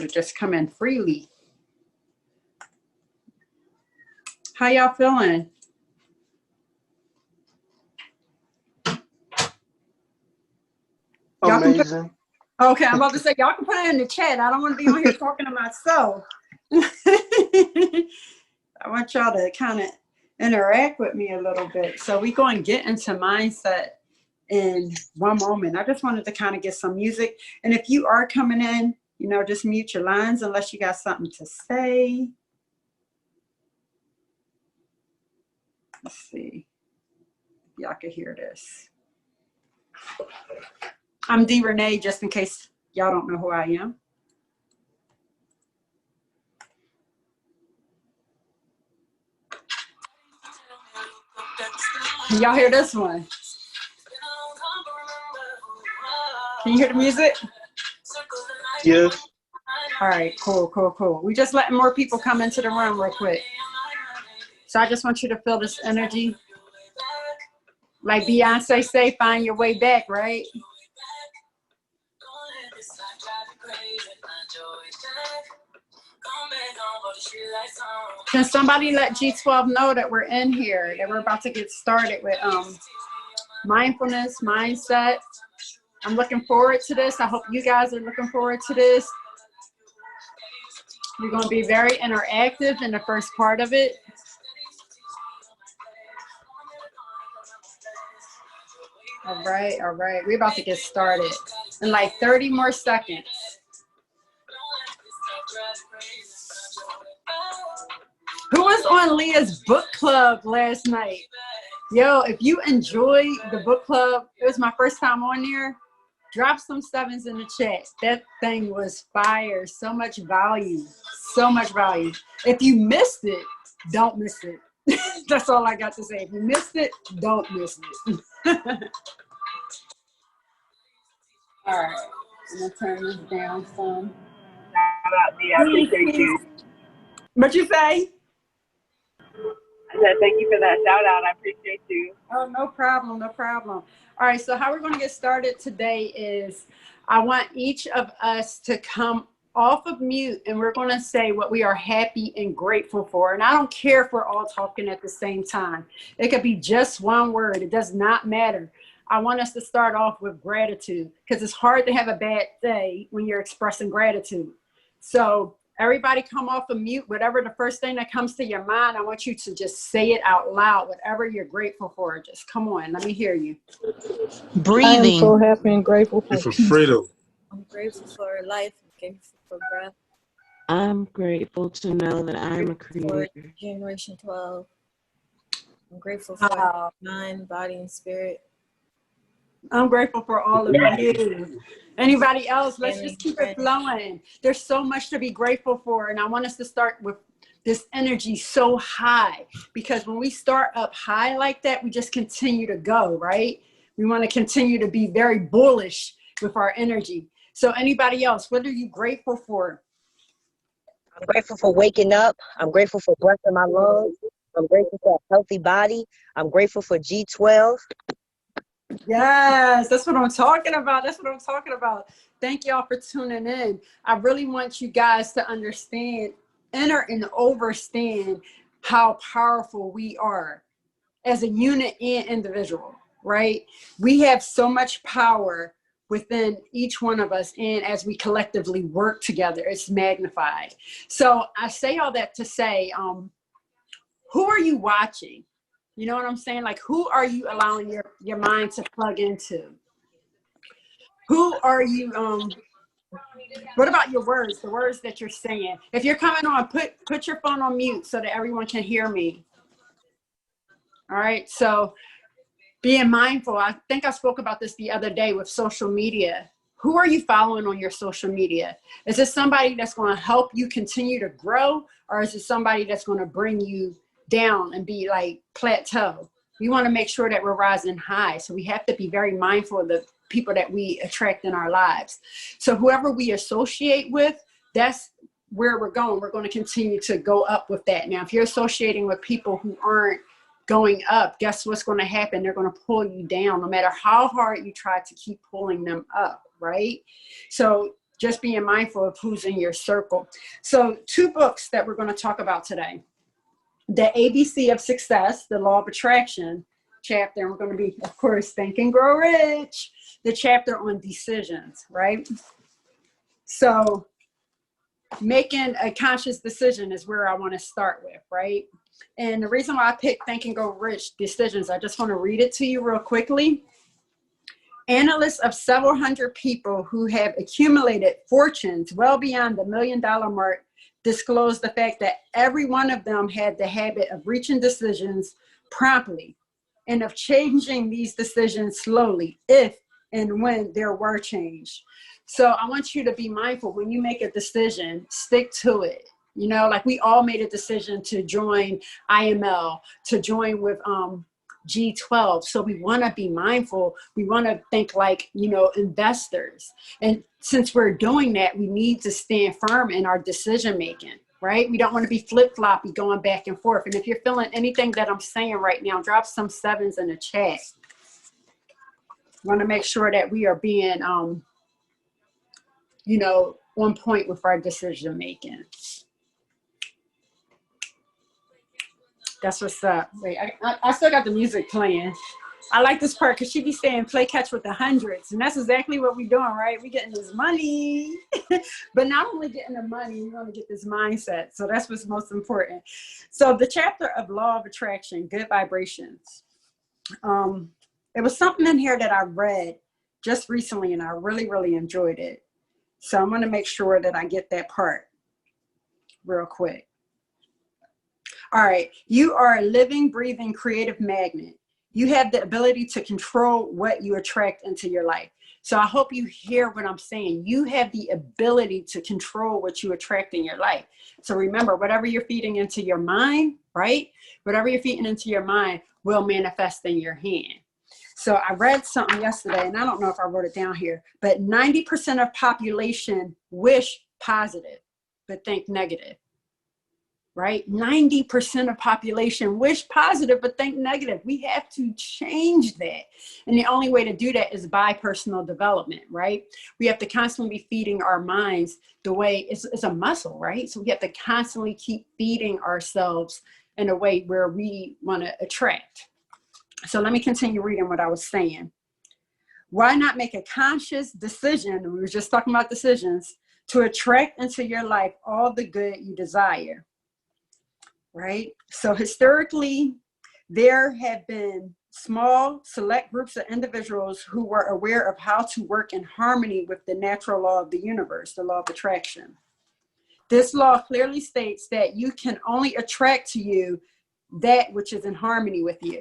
to just come in freely. How y'all feeling? Amazing. Okay, I'm about to say, y'all can put it in the chat. I don't want to be on here talking to myself. I want y'all to kind of interact with me a little bit. So we're going to get into mindset in one moment. I just wanted to kind of get some music. And if you are coming in, you know, just mute your lines unless you got something to say. Let's see if y'all can hear this. I'm D. Renee, just in case y'all don't know who I am. Can y'all hear this one? Can you hear the music? Yes. All right, cool. We just letting more people come into the room real quick. So I just want you to feel this energy. Like Beyonce say, find your way back, right? Can somebody let G12 know that we're in here, that we're about to get started with mindfulness, mindset. I'm looking forward to this. I hope you guys are looking forward to this. We're going to be very interactive in the first part of it. All right. We're about to get started in like 30 more seconds. Who was on Leah's book club last night? Yo, if you enjoyed the book club, it was my first time on there. Drop some sevens in the chat. That thing was fire. So much value. So much value. If you missed it, don't miss it. That's all I got to say. If you missed it, don't miss it. All right. I'm going to turn this down some. I appreciate you. What you say? I said thank you for that shout out. I appreciate you. Oh, no problem. All right, so how we're going to get started today is I want each of us to come off of mute and we're going to say what we are happy and grateful for. And I don't care if we're all talking at the same time. It could be just one word. It does not matter. I want us to start off with gratitude because it's hard to have a bad day when you're expressing gratitude. So everybody come off of mute. Whatever the first thing that comes to your mind, I want you to just say it out loud. Whatever you're grateful for, just come on. Let me hear you. Breathing. I'm so happy and grateful for freedom. I'm grateful for life. I'm grateful for breath. I'm grateful to know that I'm a For creator. Generation 12. I'm grateful for mind, body, and spirit. I'm grateful for all of you. Anybody else? Let's just keep it flowing. There's so much to be grateful for. And I want us to start with this energy so high, because when we start up high like that, we just continue to go, right? We want to continue to be very bullish with our energy. So anybody else, what are you grateful for? I'm grateful for waking up. I'm grateful for breath in my lungs. I'm grateful for a healthy body. I'm grateful for G12. Yes, that's what I'm talking about. Thank y'all for tuning in. I really want you guys to understand, enter and overstand how powerful we are as a unit and individual, right? We have so much power within each one of us, and as we collectively work together, it's magnified. So I say all that to say, who are you watching? You know what I'm saying? Like, who are you allowing your mind to plug into? Who are you, what about your words, the words that you're saying? If you're coming on, put your phone on mute so that everyone can hear me. All right, so being mindful, I think I spoke about this the other day with social media. Who are you following on your social media? Is it somebody that's going to help you continue to grow, or is it somebody that's going to bring you down and be like plateau? We want to make sure that we're rising high. So we have to be very mindful of the people that we attract in our lives. So whoever we associate with, that's where we're going. We're going to continue to go up with that. Now, if you're associating with people who aren't going up, guess what's going to happen? They're going to pull you down no matter how hard you try to keep pulling them up, right? So just being mindful of who's in your circle. So 2 books that we're going to talk about today. The ABC of Success, the Law of Attraction chapter. And we're going to be, of course, Think and Grow Rich, the chapter on decisions, right? So making a conscious decision is where I want to start with, right? And the reason why I picked Think and Grow Rich decisions, I just want to read it to you real quickly. Analysts of several hundred people who have accumulated fortunes well beyond the $1 million mark disclosed the fact that every one of them had the habit of reaching decisions promptly and of changing these decisions slowly if and when there were change. So I want you to be mindful when you make a decision, stick to it. You know, like we all made a decision to join IML, to join with G12. So we want to be mindful. We want to think like, you know, investors. And since we're doing that, we need to stand firm in our decision making, right? We don't want to be flip-floppy going back and forth. And if you're feeling anything that I'm saying right now, drop some 7s in the chat. Want to make sure that we are being, you know, on point with our decision making. That's what's up. Wait, I still got the music playing. I like this part because she be saying play catch with the hundreds. And that's exactly what we're doing, right? We're getting this money. But not only getting the money, we want to get this mindset. So that's what's most important. So the chapter of Law of Attraction, Good Vibrations. It was something in here that I read just recently and I really, really enjoyed it. So I'm going to make sure that I get that part real quick. All right. You are a living, breathing, creative magnet. You have the ability to control what you attract into your life. So I hope you hear what I'm saying. You have the ability to control what you attract in your life. So remember, whatever you're feeding into your mind, right? Whatever you're feeding into your mind will manifest in your hand. So I read something yesterday, and I don't know if I wrote it down here, but 90% of population wish positive, but think negative. Right? 90% of population wish positive, but think negative. We have to change that. And the only way to do that is by personal development, right? We have to constantly be feeding our minds the way it's a muscle, right? So we have to constantly keep feeding ourselves in a way where we want to attract. So let me continue reading what I was saying. Why not make a conscious decision? We were just talking about decisions to attract into your life all the good you desire. Right? So historically, there have been small, select groups of individuals who were aware of how to work in harmony with the natural law of the universe, the law of attraction. This law clearly states that you can only attract to you that which is in harmony with you.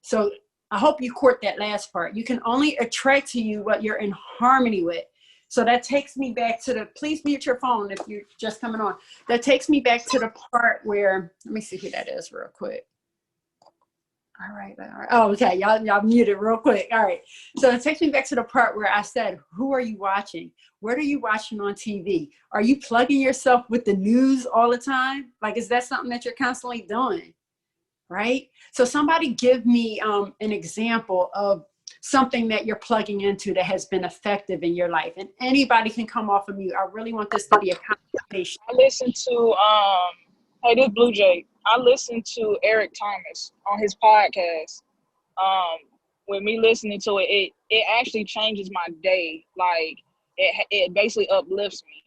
So I hope you caught that last part. You can only attract to you what you're in harmony with. So that takes me back to the, please mute your phone if you're just coming on. That takes me back to the part where, let me see who that is real quick. All right. Oh, okay. Y'all muted real quick. All right. So it takes me back to the part where I said, who are you watching? What are you watching on TV? Are you plugging yourself with the news all the time? Like, is that something that you're constantly doing? Right? So somebody give me an example of something that you're plugging into that has been effective in your life. And anybody can come off of mute. I really want this to be a conversation. I listen to, hey, this Blue Jay. I listen to Eric Thomas on his podcast. With me listening to it, it actually changes my day. Like, it basically uplifts me.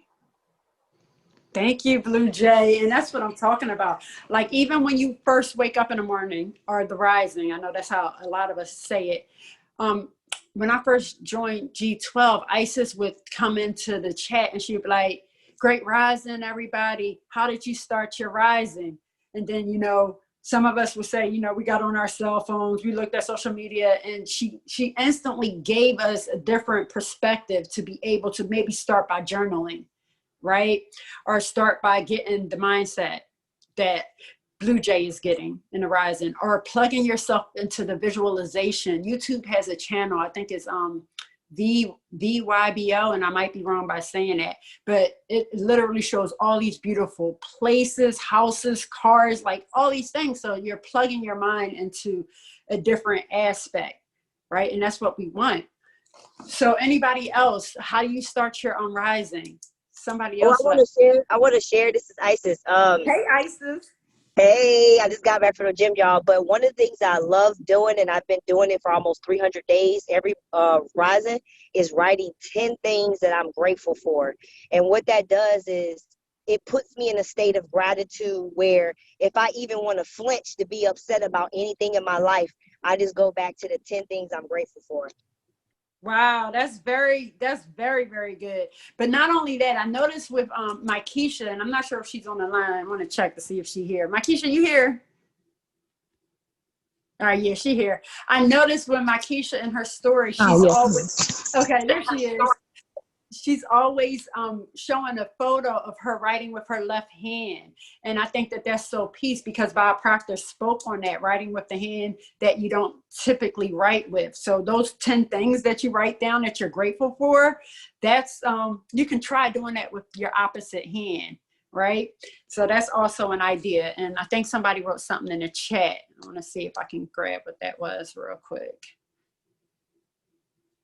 Thank you, Blue Jay. And that's what I'm talking about. Like, even when you first wake up in the morning or the rising, I know that's how a lot of us say it. When I first joined G12, Isis would come into the chat and she'd be like, great rising, everybody. How did you start your rising? And then, you know, some of us would say, you know, we got on our cell phones, we looked at social media, and she instantly gave us a different perspective to be able to maybe start by journaling, right? Or start by getting the mindset that Blue Jay is getting in the rising, or plugging yourself into the visualization. YouTube has a channel, I think it's VYBL, and I might be wrong by saying that, but it literally shows all these beautiful places, houses, cars, like all these things. So you're plugging your mind into a different aspect, right? And that's what we want. So anybody else, how do you start your own rising? Somebody Oh, else. I want to share. This is Isis. Hey, Isis. Hey, I just got back from the gym, y'all. But one of the things I love doing, and I've been doing it for almost 300 days every rising, is writing 10 things that I'm grateful for. And what that does is it puts me in a state of gratitude where if I even want to flinch to be upset about anything in my life, I just go back to the 10 things I'm grateful for. Wow, that's very, very good. But not only that, I noticed with my Keisha, and I'm not sure if she's on the line. I want to check to see if she's here. My Keisha, you here? All right, yeah, she here. I noticed when my Keisha in her story, she's always okay. There she is. She's always showing a photo of her writing with her left hand. And I think that that's so peace, because Bob Proctor spoke on that, writing with the hand that you don't typically write with. So those 10 things that you write down that you're grateful for, that's you can try doing that with your opposite hand, right? So that's also an idea. And I think somebody wrote something in the chat. I want to see if I can grab what that was real quick.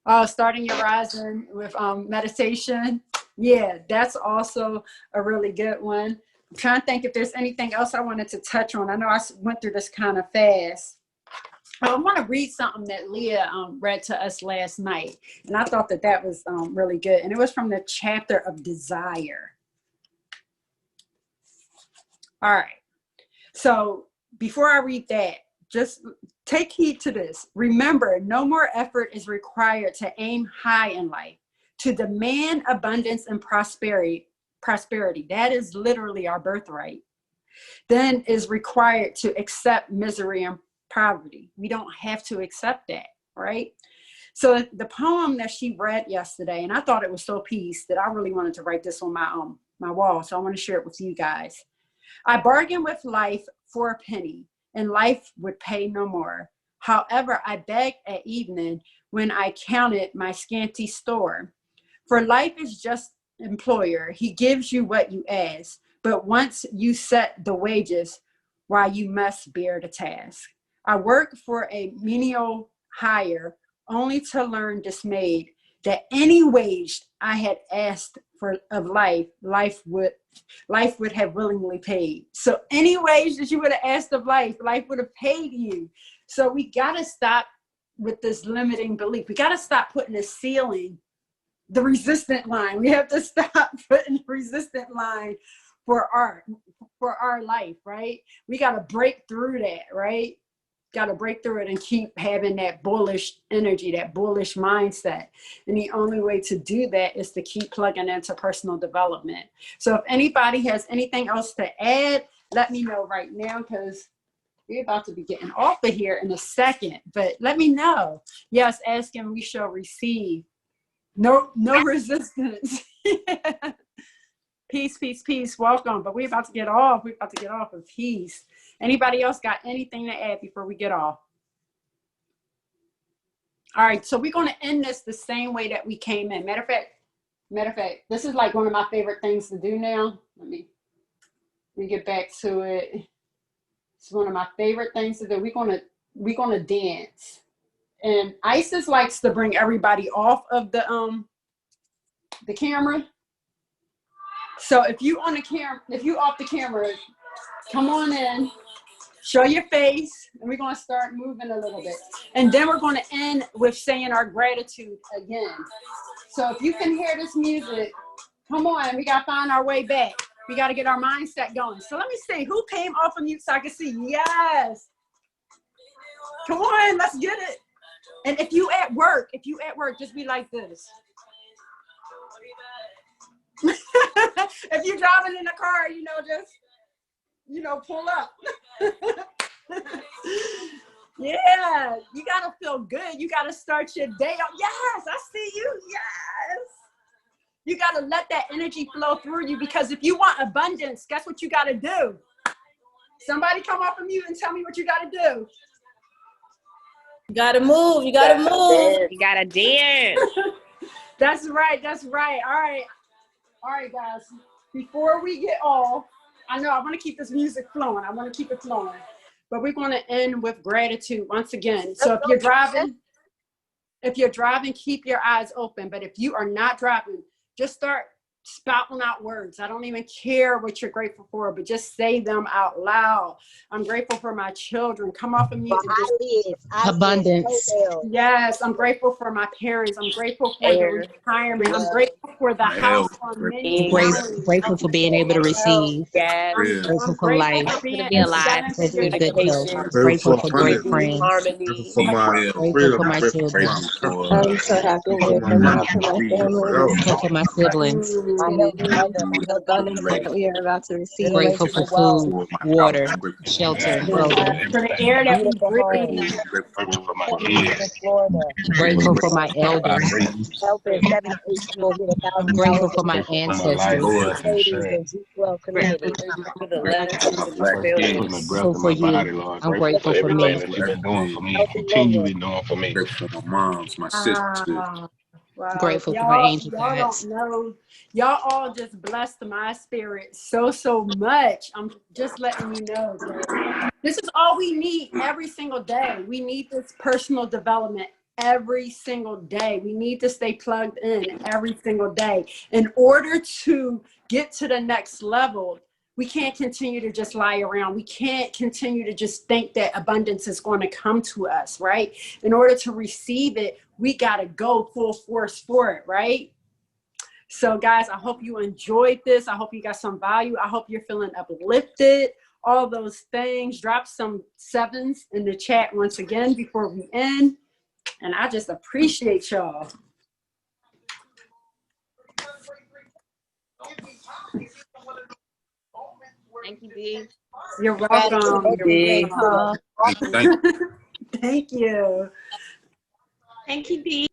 Oh, starting your rising with meditation. Yeah, that's also a really good one. I'm trying to think if there's anything else I wanted to touch on. I know I went through this kind of fast. I want to read something that Leah read to us last night. And I thought that that was really good. And it was from the chapter of desire. All right. So before I read that, just take heed to this. Remember, no more effort is required to aim high in life, to demand abundance and prosperity. That is literally our birthright. Then is required to accept misery and poverty. We don't have to accept that, right? So the poem that she read yesterday, and I thought it was so peace that I really wanted to write this on my wall. So I want to share it with you guys. I bargained with life for a penny, and life would pay no more. However, I begged at evening when I counted my scanty store. For life is just employer. He gives you what you ask, but once you set the wages, why you must bear the task. I work for a menial hire, only to learn dismayed that any wage I had asked for of life would have willingly paid. So any wage that you would have asked of life would have paid you. So we got to stop with this limiting belief. We got to stop putting a ceiling, the resistant line. We have to stop putting the resistant line for our life, right? We got to break through that, right? Got to break through it and keep having that bullish energy, that bullish mindset. And the only way to do that is to keep plugging into personal development. So if anybody has anything else to add, let me know right now, because we're about to be getting off of here in a second. But let me know. Yes, ask and we shall receive. No resistance. Peace, peace, peace. Welcome. But we're about to get off. We're about to get off of peace. Anybody else got anything to add before we get off? All right. So we're going to end this the same way that we came in. Matter of fact, this is like one of my favorite things to do now. Let me get back to it. It's one of my favorite things to do. We're gonna dance. And Isis likes to bring everybody off of the camera. So if you off the camera, come on in, show your face, and we're gonna start moving a little bit. And then we're gonna end with saying our gratitude again. So if you can hear this music, come on, we gotta find our way back. We gotta get our mindset going. So let me see, who came off of mute so I can see? Yes. Come on, let's get it. And if you at work, just be like this. If you're driving in the car, just, pull up. Yeah, you gotta feel good. You gotta start your day off. Yes, I see you. Yes. You gotta let that energy flow through you, because if you want abundance, guess what you gotta do? Somebody come off of mute and tell me what you gotta do. You gotta move. You gotta move. You gotta dance. That's right. All right, guys. Before we get off, I know I want to keep this music flowing. But we're going to end with gratitude once again. So if you're driving, If you're driving, keep your eyes open. But if you are not driving, just start spouting out words. I don't even care what you're grateful for, but just say them out loud. I'm grateful for my children. Come off of mute. Abundance. Yes, I'm grateful for my parents. I'm grateful for the Air. retirement. I'm grateful for the house on many mountains. Grateful for being able to receive. Gas. Grateful I'm for grateful life. for being To be in alive. seven Grateful figure for good health. Communication. Grateful for great friends. Harmony. For my Grateful freedom, for my grateful children. for I'm so happy and grateful now for my family, Grateful for my siblings. my healthy mother, the abundance that we are about to receive, Grateful for food, water, shelter, and clothing. for the air that we beautiful breathe. home, in Florida, Grateful for my elders. Helping 7 to 8 people get I'm $1,000 grateful for my ancestors. ladies in G12 community. For the latitude of the building. Grateful for you. I'm grateful for me. Helping women. grateful for my moms, my sisters. Wow. Wow. Grateful for my angel Y'all don't guides. know. Y'all all just blessed my spirit so much. I'm just letting you know that this is all we need every single day. We need this personal development every single day. We need to stay plugged in every single day. In order to get to the next level, we can't continue to just lie around. We can't continue to just think that abundance is going to come to us, right? In order to receive it, we got to go full force for it, right? So guys, I hope you enjoyed this. I hope you got some value. I hope you're feeling uplifted. All those things. Drop some 7s in the chat once again before we end. And I just appreciate y'all. Thank you, B. You're welcome. Big. Thank you. Thank you. Thank you, B.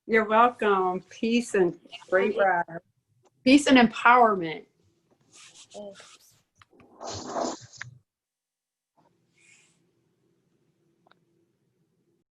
You're welcome. Peace and great ride. Peace and empowerment.